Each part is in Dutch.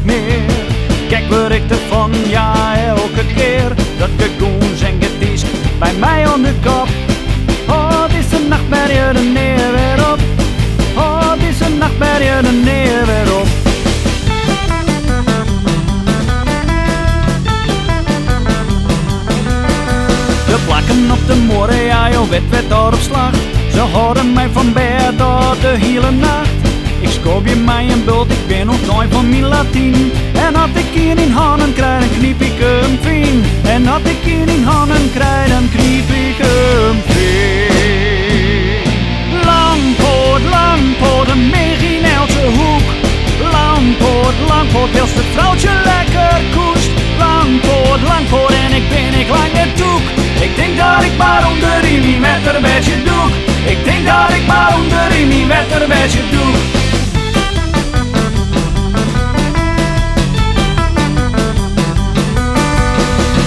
meer. Kijk waar ik ervan, ja elke keer dat gegoens en getiest bij mij aan de kop. Oh, deze nacht ben je er neer weer op. Oh, deze nacht ben je er neer weer op. De plakken op de moren, ja, joh, werd daar op slag. Ze houden mij van bed door de hele nacht. Ik schoof je mij een bult, ik ben nog nooit van mijn Latijn. En had ik hier in handen krijg, dan kniep ik hem fijn. En had ik hier in handen krijg, dan kniep ik hem fijn. Langpoat, Langpoat, een Meginelse hoek. Langpoat, Langpoat, wilst het vrouwtje lekker koest. Langpoat, Langpoat, en ik ben lang het doek. Ik denk dat ik maar onder in die met een beetje doek. Ik denk dat ik maar onder in die met een beetje doek.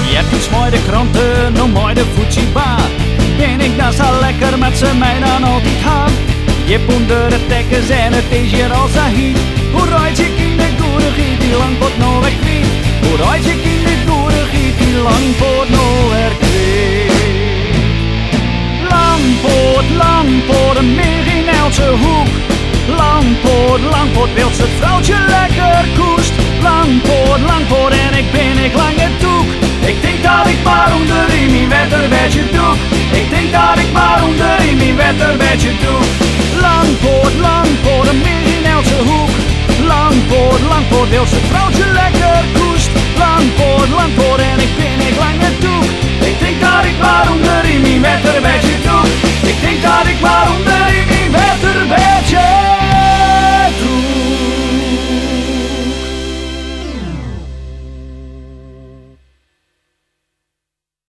Je hebt iets mooi de kranten, nog mooi de voetbalbaar. Ben ik dan zo lekker met ze mij dan altijd gaan. Je onder de tekkers en het is hier als een hiet. Hoe rijdt je in de goede giet, die Langpoat nou weg kwijt. Hoe rijdt je in de goede giet, die Langpoat nou weer kwijt. Langpoat, Langpoat, een Meginelse hoek. Langpoat, Langpoat, wilt het vrouwtje lekker koest. Langpoat, Langpoat, en ik ben lang het doek. Ik denk dat ik maar onder in mijn wetterbedje doe. Ik denk dat ik maar onder in mijn wetterbedje doe. Langpoat, Langpoat, een